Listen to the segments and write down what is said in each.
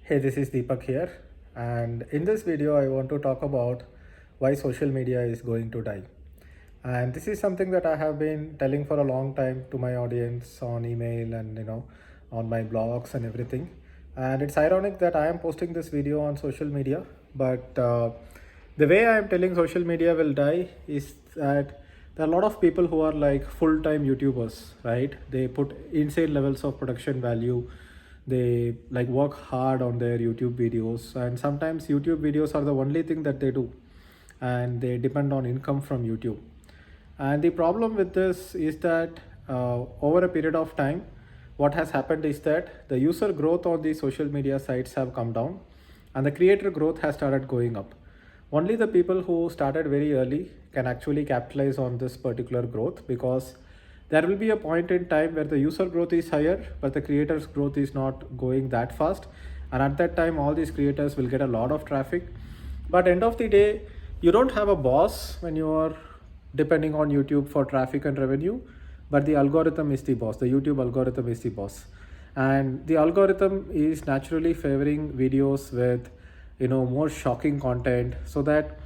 Hey, this is Deepak here, and in this video, I want to talk about why social media is going to die. And this is something that I have been telling for a long time to my audience on email and on my blogs and everything. And it's ironic that I am posting this video on social media, but the way I am telling social media will die is that there are a lot of people who are like full-time YouTubers, right? They put insane levels of production value. They like work hard on their YouTube videos, and sometimes YouTube videos are the only thing that they do, and they depend on income from YouTube. And the problem with this is that over a period of time, what has happened is that the user growth on the social media sites have come down, and the creator growth has started going up. Only the people who started very early can actually capitalize on this particular growth, because there will be a point in time where the user growth is higher but the creators growth is not going that fast, and at that time all these creators will get a lot of traffic. But end of the day, you don't have a boss when you are depending on YouTube for traffic and revenue, but the algorithm is the boss. The YouTube algorithm is the boss, and the algorithm is naturally favoring videos with more shocking content, so that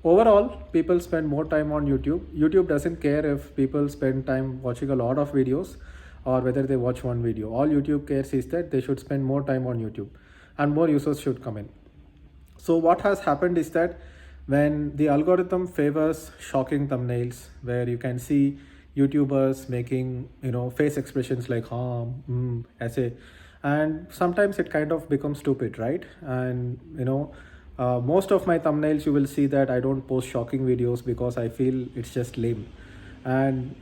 overall people spend more time on YouTube doesn't care if people spend time watching a lot of videos or whether they watch one video. All YouTube cares is that they should spend more time on YouTube and more users should come in. So what has happened is that when the algorithm favors shocking thumbnails where you can see YouTubers making face expressions like essay, and sometimes it kind of becomes stupid, right? And most of my thumbnails you will see that I don't post shocking videos because I feel it's just lame. And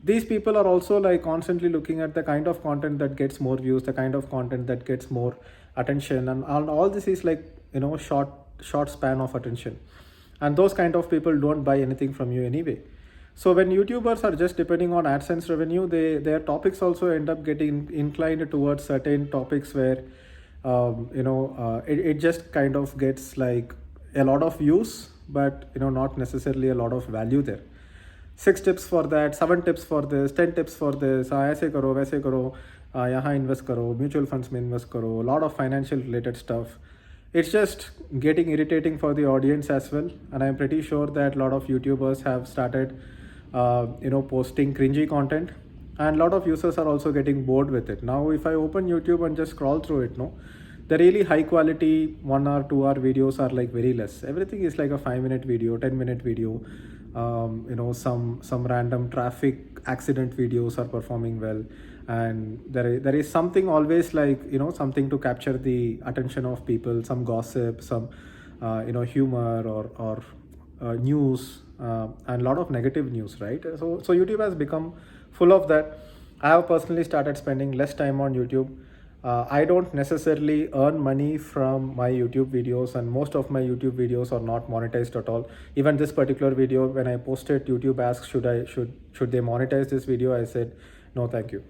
these people are also like constantly looking at the kind of content that gets more views, the kind of content that gets more attention, and all this is like short span of attention, and those kind of people don't buy anything from you anyway. So when YouTubers are just depending on AdSense revenue, their topics also end up getting inclined towards certain topics where it just kind of gets like a lot of views, but not necessarily a lot of value there. 6 tips for that, 7 tips for this, 10 tips for this, ऐसे करो वैसे करो, यहाँ invest करो, mutual funds में invest करो, lot of financial related stuff. It's just getting irritating for the audience as well, and I'm pretty sure that a lot of YouTubers have started posting cringy content, and a lot of users are also getting bored with it. Now if I open YouTube and just scroll through it, no, the really high quality 1 hour 2 hour videos are like very less. Everything is like a 5 minute video, 10 minute video. Some random traffic accident videos are performing well, and there is something always like something to capture the attention of people, some gossip, some humor or news, and a lot of negative news, right? So YouTube has become full of that. I have personally started spending less time on YouTube. I don't necessarily earn money from my YouTube videos, and most of my YouTube videos are not monetized at all. Even this particular video, when I posted, YouTube asked should they monetize this video. I said no, thank you.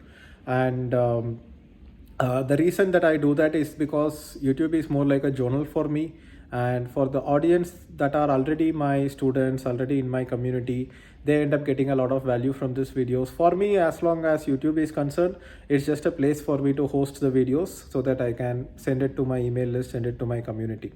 And the reason that I do that is because YouTube is more like a journal for me, and for the audience that are already my students, already in my community, they end up getting a lot of value from these videos. For me, as long as YouTube is concerned, it's just a place for me to host the videos so that I can send it to my email list, send it to my community.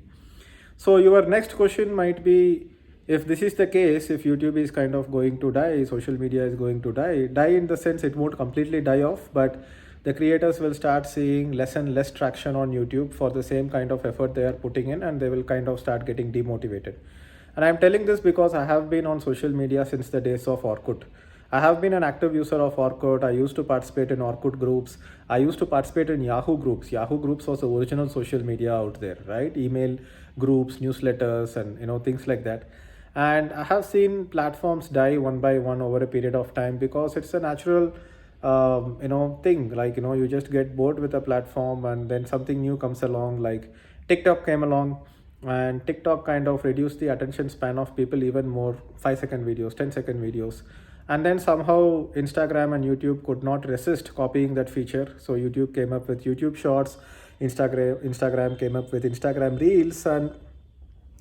So your next question might be, if this is the case, if YouTube is kind of going to die, social media is going to die in the sense it won't completely die off, but the creators will start seeing less and less traction on YouTube for the same kind of effort they are putting in, and they will kind of start getting demotivated. And I'm telling this because I have been on social media since the days of Orkut. I have been an active user of Orkut. I used to participate in Orkut groups. I used to participate in Yahoo groups. Yahoo groups was the original social media out there, right? Email groups, newsletters, and things like that. And I have seen platforms die one by one over a period of time, because it's a natural thing. Like you just get bored with a platform, and then something new comes along. Like TikTok came along, and TikTok kind of reduced the attention span of people even more. 5 second videos, 10 second videos. And then somehow Instagram and YouTube could not resist copying that feature, so YouTube came up with YouTube Shorts. Instagram came up with Instagram Reels, and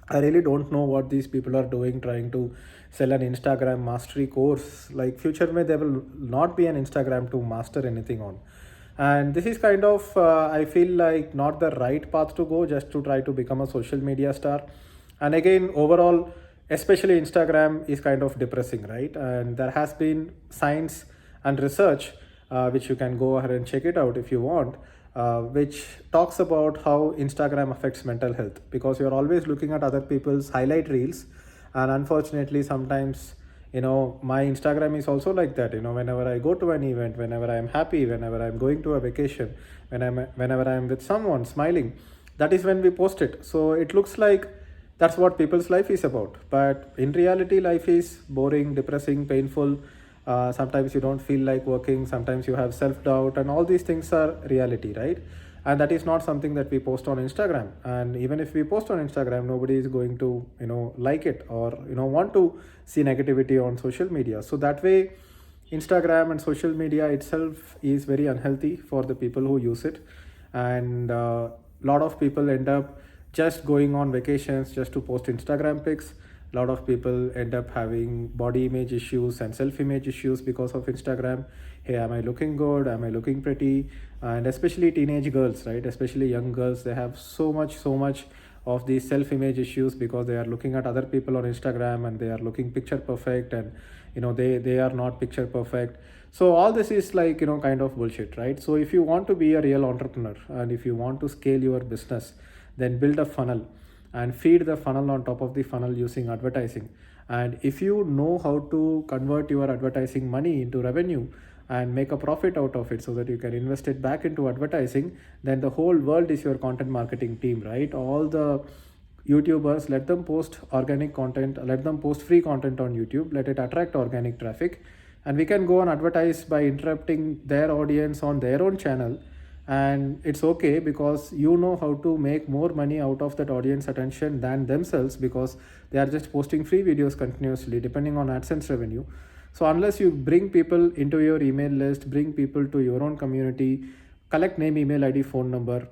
I really don't know what these people are doing, trying to sell an Instagram mastery course. Like future may there will not be an Instagram to master anything on. And this is kind of I feel like not the right path to go just to try to become a social media star. And again, overall, especially Instagram is kind of depressing, right? And there has been science and research, which you can go ahead and check it out if you want, which talks about how Instagram affects mental health, because you're always looking at other people's highlight reels. And unfortunately, sometimes, my Instagram is also like that. Whenever I go to an event, whenever I'm happy, whenever I'm going to a vacation, whenever I'm with someone smiling, that is when we post it. So it looks like that's what people's life is about, but in reality life is boring, depressing, painful. Sometimes you don't feel like working, sometimes you have self-doubt, and all these things are reality, right? And that is not something that we post on Instagram. And even if we post on Instagram, nobody is going to like it, or want to see negativity on social media. So that way, Instagram and social media itself is very unhealthy for the people who use it. And a lot of people end up just going on vacations just to post Instagram pics. A lot of people end up having body image issues and self image issues because of Instagram. Hey, am I looking good? Am I looking pretty? And especially teenage girls, right? Especially young girls, they have so much of these self image issues because they are looking at other people on Instagram and they are looking picture perfect, and they are not picture perfect. So all this is like kind of bullshit, right? So if you want to be a real entrepreneur and if you want to scale your business, then build a funnel and feed the funnel on top of the funnel using advertising. And if you know how to convert your advertising money into revenue and make a profit out of it so that you can invest it back into advertising, then the whole world is your content marketing team, right? All the YouTubers, let them post organic content, let them post free content on YouTube, let it attract organic traffic, and we can go and advertise by interrupting their audience on their own channel. And it's okay because you know how to make more money out of that audience attention than themselves, because they are just posting free videos continuously depending on AdSense revenue. So unless you bring people into your email list, bring people to your own community, collect name, email ID, phone number,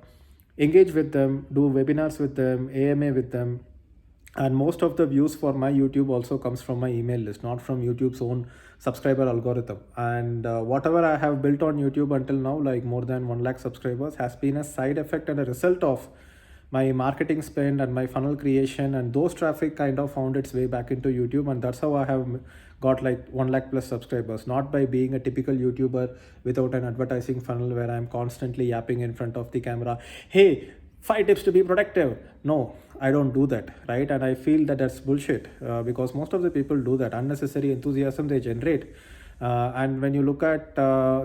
engage with them, do webinars with them, AMA with them. And most of the views for my YouTube also comes from my email list, not from YouTube's own subscriber algorithm. And whatever I have built on YouTube until now, like more than 1 lakh subscribers, has been a side effect and a result of my marketing spend and my funnel creation, and those traffic kind of found its way back into YouTube. And that's how I have got like 1 lakh plus subscribers, not by being a typical YouTuber without an advertising funnel where I'm constantly yapping in front of the camera, hey, 5 tips to be productive. No, I don't do that, right? And I feel that that's bullshit, because most of the people do that. Unnecessary enthusiasm they generate. And when you look at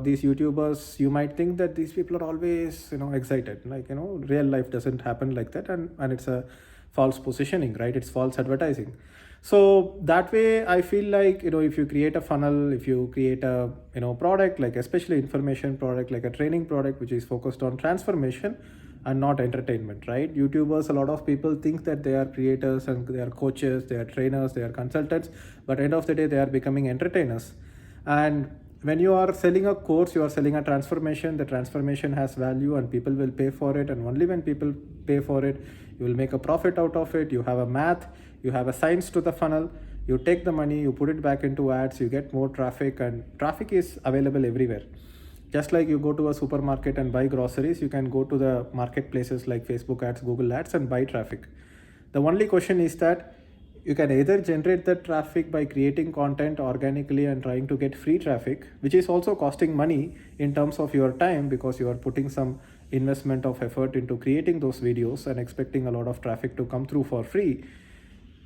these YouTubers, you might think that these people are always excited. Like real life doesn't happen like that, and it's a false positioning, right? It's false advertising. So that way, I feel like if you create a funnel, if you create a product, like especially information product, like a training product which is focused on transformation and not entertainment, right? YouTubers, a lot of people think that they are creators and they are coaches, they are trainers, they are consultants, but end of the day they are becoming entertainers. And when you are selling a course, you are selling a transformation. The transformation has value and people will pay for it, and only when people pay for it, you will make a profit out of it. You have a math, you have a science to the funnel. You take the money, you put it back into ads, you get more traffic, and traffic is available everywhere. Just like you go to a supermarket and buy groceries, you can go to the marketplaces like Facebook ads, Google ads, and buy traffic. The only question is that you can either generate that traffic by creating content organically and trying to get free traffic, which is also costing money in terms of your time, because you are putting some investment of effort into creating those videos and expecting a lot of traffic to come through for free.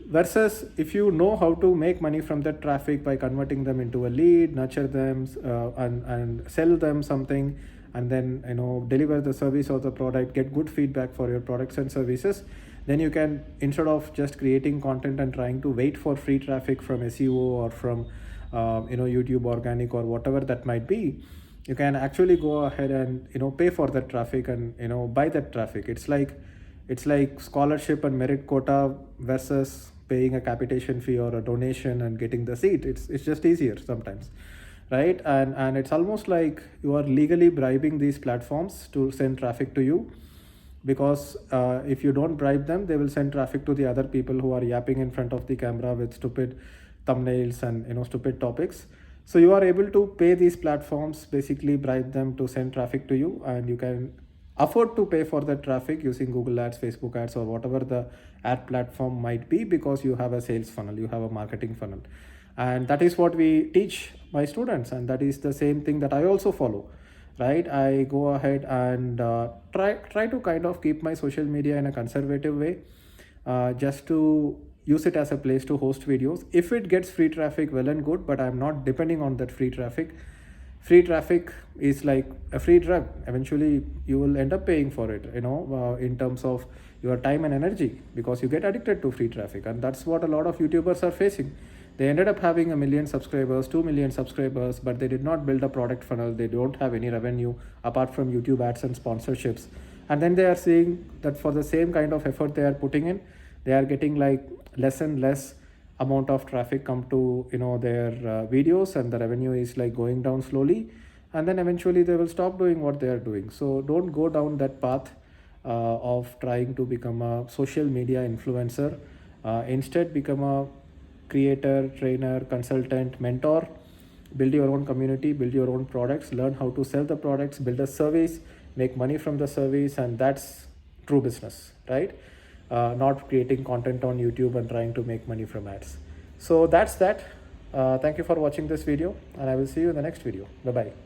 Versus if you know how to make money from that traffic by converting them into a lead, nurture them, and sell them something, and then deliver the service or the product, get good feedback for your products and services, then you can, instead of just creating content and trying to wait for free traffic from SEO or from YouTube organic or whatever that might be, you can actually go ahead and pay for that traffic and buy that traffic. It's like scholarship and merit quota versus paying a capitation fee or a donation and getting the seat. It's just easier sometimes, right? And it's almost like you are legally bribing these platforms to send traffic to you, because if you don't bribe them, they will send traffic to the other people who are yapping in front of the camera with stupid thumbnails and stupid topics. So you are able to pay these platforms, basically bribe them to send traffic to you, and you can afford to pay for the traffic using Google Ads, Facebook Ads, or whatever the ad platform might be, because you have a sales funnel, you have a marketing funnel. And that is what we teach my students, and that is the same thing that I also follow, right? I go ahead and try to kind of keep my social media in a conservative way, just to use it as a place to host videos. If it gets free traffic, well and good, but I'm not depending on that free traffic. Free traffic is like a free drug. Eventually you will end up paying for it, in terms of your time and energy, because you get addicted to free traffic. And that's what a lot of YouTubers are facing. They ended up having 1 million subscribers, 2 million subscribers, but they did not build a product funnel. They don't have any revenue apart from YouTube ads and sponsorships. And then they are seeing that for the same kind of effort they are putting in, they are getting like less and less amount of traffic come to their videos, and the revenue is like going down slowly, and then eventually they will stop doing what they are doing. So don't go down that path of trying to become a social media influencer. Instead, become a creator, trainer, consultant, mentor. Build your own community, build your own products, learn how to sell the products, build a service, make money from the service, and that's true business, right? Not creating content on YouTube and trying to make money from ads. So that's that. Thank you for watching this video, and I will see you in the next video. Bye bye.